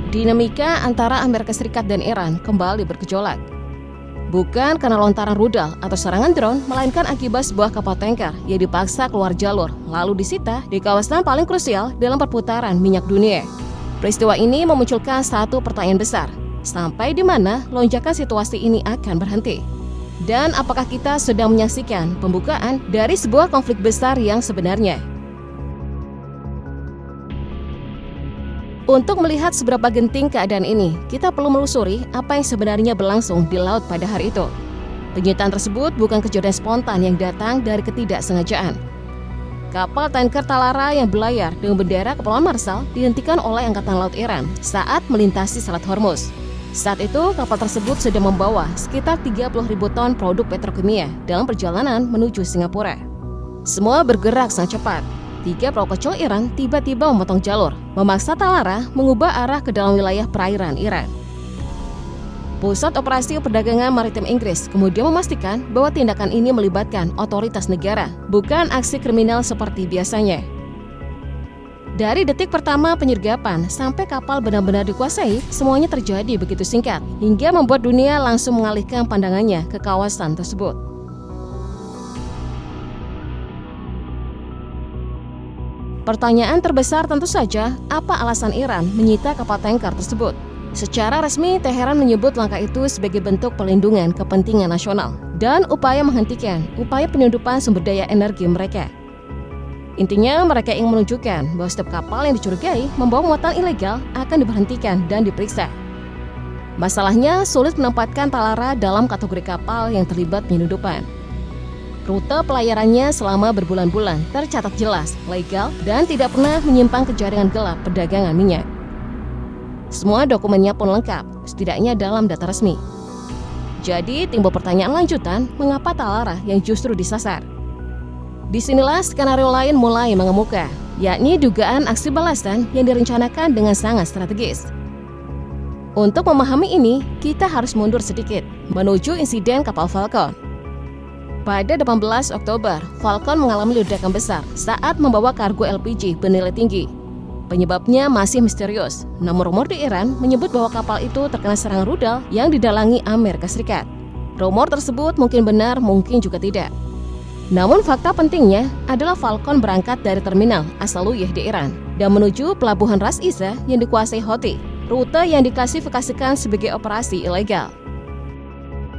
Dinamika antara Amerika Serikat dan Iran kembali bergejolak. Bukan karena lontaran rudal atau serangan drone, melainkan akibat sebuah kapal tanker yang dipaksa keluar jalur, lalu disita di kawasan paling krusial dalam perputaran minyak dunia. Peristiwa ini memunculkan satu pertanyaan besar, sampai di mana lonjakan situasi ini akan berhenti? Dan apakah kita sedang menyaksikan pembukaan dari sebuah konflik besar yang sebenarnya? Untuk melihat seberapa genting keadaan ini, kita perlu melusuri apa yang sebenarnya berlangsung di laut pada hari itu. Penyitaan tersebut bukan kejadian spontan yang datang dari ketidaksengajaan. Kapal tanker Talara yang berlayar dengan bendera Kepulauan Marshall dihentikan oleh Angkatan Laut Iran saat melintasi Selat Hormuz. Saat itu, kapal tersebut sedang membawa sekitar 30.000 ton produk petrokimia dalam perjalanan menuju Singapura. Semua bergerak sangat cepat. 3 perahu kecil Iran tiba-tiba memotong jalur, memaksa Talara mengubah arah ke dalam wilayah perairan Iran. Pusat Operasi Perdagangan Maritim Inggris kemudian memastikan bahwa tindakan ini melibatkan otoritas negara, bukan aksi kriminal seperti biasanya. Dari detik pertama penyergapan sampai kapal benar-benar dikuasai, semuanya terjadi begitu singkat, hingga membuat dunia langsung mengalihkan pandangannya ke kawasan tersebut. Pertanyaan terbesar tentu saja, apa alasan Iran menyita kapal tanker tersebut? Secara resmi, Teheran menyebut langkah itu sebagai bentuk perlindungan kepentingan nasional dan upaya menghentikan upaya penyelundupan sumber daya energi mereka. Intinya, mereka ingin menunjukkan bahwa setiap kapal yang dicurigai membawa muatan ilegal akan diberhentikan dan diperiksa. Masalahnya, sulit menempatkan Talara dalam kategori kapal yang terlibat penyelundupan. Rute pelayarannya selama berbulan-bulan tercatat jelas, legal, dan tidak pernah menyimpang ke jaringan gelap perdagangan minyak. Semua dokumennya pun lengkap, setidaknya dalam data resmi. Jadi, timbul pertanyaan lanjutan, mengapa Talara yang justru disasar? Disinilah skenario lain mulai mengemuka, yakni dugaan aksi balasan yang direncanakan dengan sangat strategis. Untuk memahami ini, kita harus mundur sedikit, menuju insiden kapal Falcon. Pada 18 Oktober, Falcon mengalami ledakan besar saat membawa kargo LPG bernilai tinggi. Penyebabnya masih misterius, namun rumor di Iran menyebut bahwa kapal itu terkena serangan rudal yang didalangi Amerika Serikat. Rumor tersebut mungkin benar, mungkin juga tidak. Namun fakta pentingnya adalah Falcon berangkat dari terminal As-Saluyeh di Iran dan menuju pelabuhan Ras Isa yang dikuasai Houthi, rute yang diklasifikasikan sebagai operasi ilegal.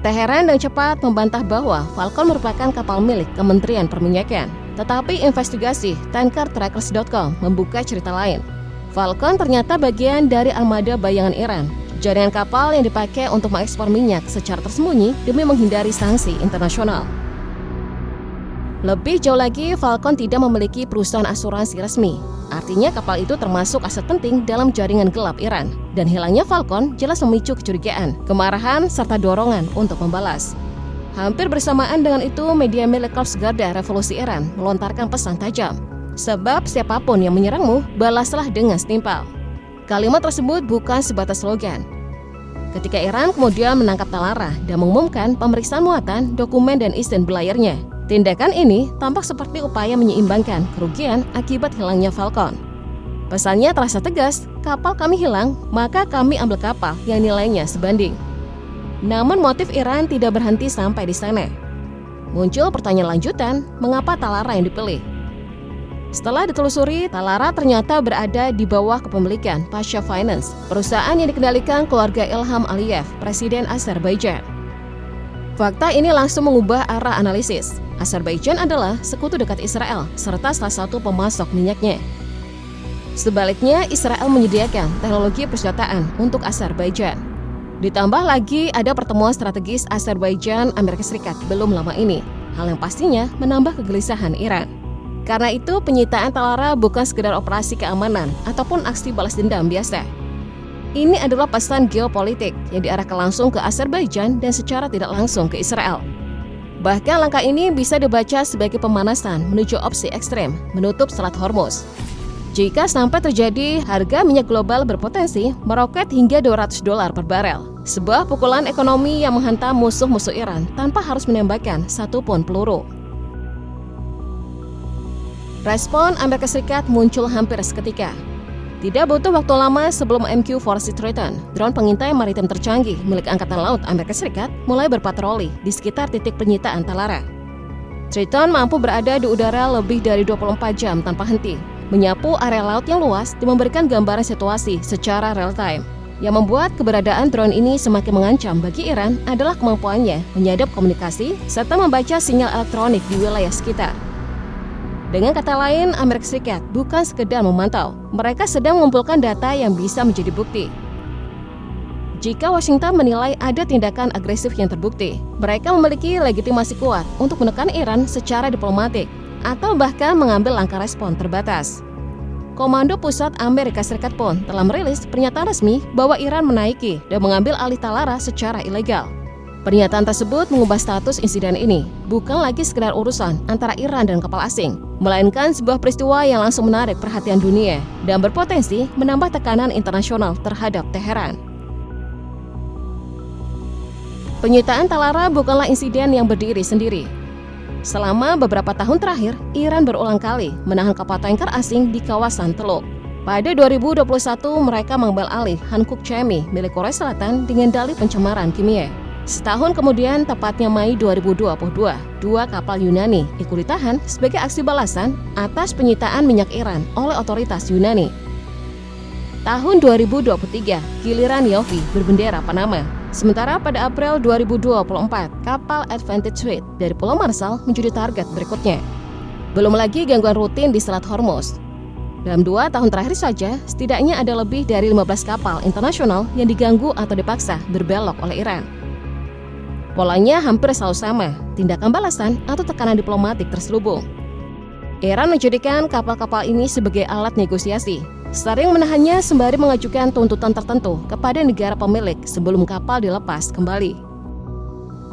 Teheran dengan cepat membantah bahwa Falcon merupakan kapal milik Kementerian Perminyakan. Tetapi investigasi tankertrackers.com membuka cerita lain. Falcon ternyata bagian dari armada bayangan Iran, jaringan kapal yang dipakai untuk mengekspor minyak secara tersembunyi demi menghindari sanksi internasional. Lebih jauh lagi, Falcon tidak memiliki perusahaan asuransi resmi. Artinya kapal itu termasuk aset penting dalam jaringan gelap Iran. Dan hilangnya Falcon jelas memicu kecurigaan, kemarahan, serta dorongan untuk membalas. Hampir bersamaan dengan itu, media milik Korps Garda Revolusi Iran melontarkan pesan tajam. Sebab siapapun yang menyerangmu, balaslah dengan setimpal. Kalimat tersebut bukan sebatas slogan. Ketika Iran kemudian menangkap Talara dan mengumumkan pemeriksaan muatan, dokumen, dan izin berlayarnya, tindakan ini tampak seperti upaya menyeimbangkan kerugian akibat hilangnya Falcon. Pesannya terasa tegas, kapal kami hilang, maka kami ambil kapal yang nilainya sebanding. Namun motif Iran tidak berhenti sampai di sana. Muncul pertanyaan lanjutan, mengapa Talara yang dipilih? Setelah ditelusuri, Talara ternyata berada di bawah kepemilikan Pasha Finance, perusahaan yang dikendalikan keluarga Ilham Aliyev, Presiden Azerbaijan. Fakta ini langsung mengubah arah analisis. Azerbaijan adalah sekutu dekat Israel, serta salah satu pemasok minyaknya. Sebaliknya, Israel menyediakan teknologi persenjataan untuk Azerbaijan. Ditambah lagi ada pertemuan strategis Azerbaijan-Amerika Serikat belum lama ini, hal yang pastinya menambah kegelisahan Iran. Karena itu, penyitaan Talara bukan sekedar operasi keamanan ataupun aksi balas dendam biasa. Ini adalah pesan geopolitik yang diarahkan langsung ke Azerbaijan dan secara tidak langsung ke Israel. Bahkan langkah ini bisa dibaca sebagai pemanasan menuju opsi ekstrem, menutup Selat Hormuz. Jika sampai terjadi, harga minyak global berpotensi meroket hingga $200 per barel. Sebuah pukulan ekonomi yang menghantam musuh-musuh Iran tanpa harus menembakkan satupun peluru. Respon Amerika Serikat muncul hampir seketika. Tidak butuh waktu lama sebelum MQ-40 Triton, drone pengintai maritim tercanggih milik Angkatan Laut Amerika Serikat, mulai berpatroli di sekitar titik penyitaan Talara. Triton mampu berada di udara lebih dari 24 jam tanpa henti, menyapu area laut yang luas dan memberikan gambaran situasi secara real-time. Yang membuat keberadaan drone ini semakin mengancam bagi Iran adalah kemampuannya menyadap komunikasi serta membaca sinyal elektronik di wilayah sekitar. Dengan kata lain, Amerika Serikat bukan sekedar memantau, mereka sedang mengumpulkan data yang bisa menjadi bukti. Jika Washington menilai ada tindakan agresif yang terbukti, mereka memiliki legitimasi kuat untuk menekan Iran secara diplomatik atau bahkan mengambil langkah respon terbatas. Komando Pusat Amerika Serikat pun telah merilis pernyataan resmi bahwa Iran menaiki dan mengambil alih Talara secara ilegal. Pernyataan tersebut mengubah status insiden ini, bukan lagi sekedar urusan antara Iran dan kapal asing, melainkan sebuah peristiwa yang langsung menarik perhatian dunia dan berpotensi menambah tekanan internasional terhadap Teheran. Penyitaan Talara bukanlah insiden yang berdiri sendiri. Selama beberapa tahun terakhir, Iran berulang kali menahan kapal tanker asing di kawasan Teluk. Pada 2021, mereka mengambil alih Hankook Chemi milik Korea Selatan dengan dalih pencemaran kimia. Setahun kemudian, tepatnya Mei 2022, dua kapal Yunani ikut ditahan sebagai aksi balasan atas penyitaan minyak Iran oleh otoritas Yunani. Tahun 2023, giliran Yofi berbendera Panama. Sementara pada April 2024, kapal Advantage Suite dari Pulau Marshall menjadi target berikutnya. Belum lagi gangguan rutin di Selat Hormuz. Dalam 2 tahun terakhir saja, setidaknya ada lebih dari 15 kapal internasional yang diganggu atau dipaksa berbelok oleh Iran. Polanya hampir selalu sama, tindakan balasan atau tekanan diplomatik terselubung. Iran menjadikan kapal-kapal ini sebagai alat negosiasi, sering menahannya sembari mengajukan tuntutan tertentu kepada negara pemilik sebelum kapal dilepas kembali.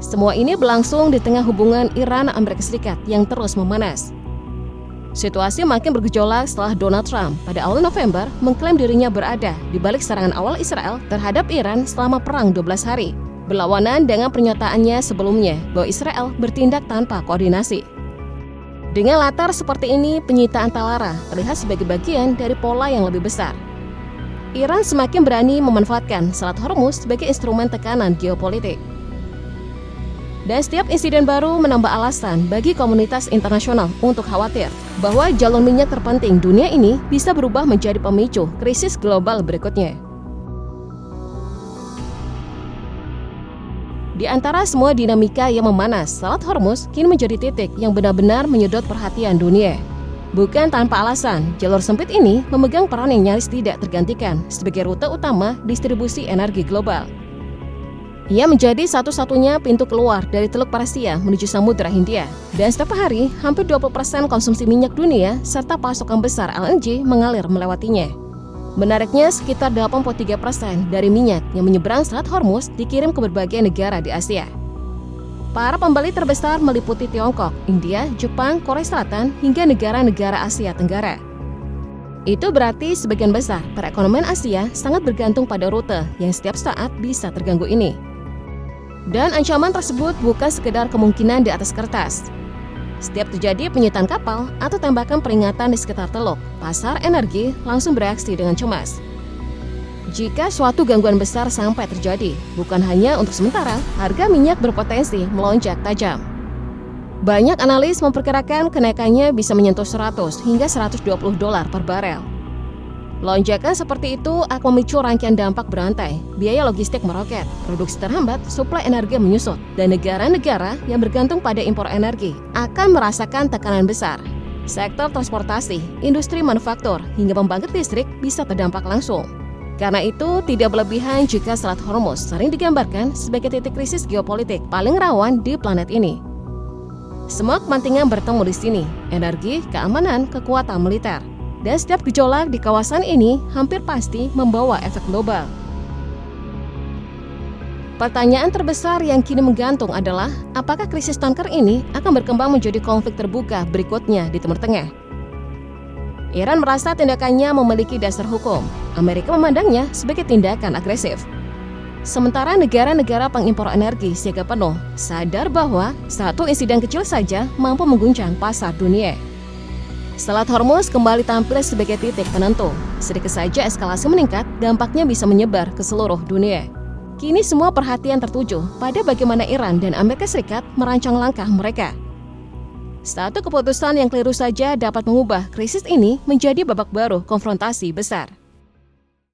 Semua ini berlangsung di tengah hubungan Iran-Amerika Serikat yang terus memanas. Situasi makin bergejolak setelah Donald Trump pada awal November mengklaim dirinya berada di balik serangan awal Israel terhadap Iran selama perang 12 hari. Berlawanan dengan pernyataannya sebelumnya bahwa Israel bertindak tanpa koordinasi. Dengan latar seperti ini, penyitaan Talara terlihat sebagai bagian dari pola yang lebih besar. Iran semakin berani memanfaatkan Selat Hormuz sebagai instrumen tekanan geopolitik. Dan setiap insiden baru menambah alasan bagi komunitas internasional untuk khawatir bahwa jalur minyak terpenting dunia ini bisa berubah menjadi pemicu krisis global berikutnya. Di antara semua dinamika yang memanas, Selat Hormuz kini menjadi titik yang benar-benar menyedot perhatian dunia. Bukan tanpa alasan, jalur sempit ini memegang peran yang nyaris tidak tergantikan sebagai rute utama distribusi energi global. Ia menjadi satu-satunya pintu keluar dari Teluk Persia menuju Samudra Hindia. Dan setiap hari, hampir 20% konsumsi minyak dunia serta pasokan besar LNG mengalir melewatinya. Menariknya, sekitar 83% dari minyak yang menyeberang Selat Hormuz dikirim ke berbagai negara di Asia. Para pembeli terbesar meliputi Tiongkok, India, Jepang, Korea Selatan, hingga negara-negara Asia Tenggara. Itu berarti sebagian besar perekonomian Asia sangat bergantung pada rute yang setiap saat bisa terganggu ini. Dan ancaman tersebut bukan sekedar kemungkinan di atas kertas. Setiap terjadi penyitaan kapal atau tembakan peringatan di sekitar teluk, pasar energi langsung bereaksi dengan cemas. Jika suatu gangguan besar sampai terjadi, bukan hanya untuk sementara, harga minyak berpotensi melonjak tajam. Banyak analis memperkirakan kenaikannya bisa menyentuh 100 hingga 120 dolar per barel. Lonjakan seperti itu akan memicu rangkaian dampak berantai, biaya logistik meroket, produksi terhambat, suplai energi menyusut, dan negara-negara yang bergantung pada impor energi akan merasakan tekanan besar. Sektor transportasi, industri manufaktur, hingga pembangkit listrik bisa terdampak langsung. Karena itu, tidak berlebihan jika Selat Hormuz sering digambarkan sebagai titik krisis geopolitik paling rawan di planet ini. Semua kepentingan bertemu di sini, energi, keamanan, kekuatan militer. Dan setiap gejolak di kawasan ini hampir pasti membawa efek global. Pertanyaan terbesar yang kini menggantung adalah, apakah krisis tanker ini akan berkembang menjadi konflik terbuka berikutnya di Timur Tengah? Iran merasa tindakannya memiliki dasar hukum. Amerika memandangnya sebagai tindakan agresif. Sementara negara-negara pengimpor energi siaga penuh, sadar bahwa satu insiden kecil saja mampu mengguncang pasar dunia. Selat Hormuz kembali tampil sebagai titik penentu. Sedikit saja eskalasi meningkat, dampaknya bisa menyebar ke seluruh dunia. Kini semua perhatian tertuju pada bagaimana Iran dan Amerika Serikat merancang langkah mereka. Satu keputusan yang keliru saja dapat mengubah krisis ini menjadi babak baru konfrontasi besar.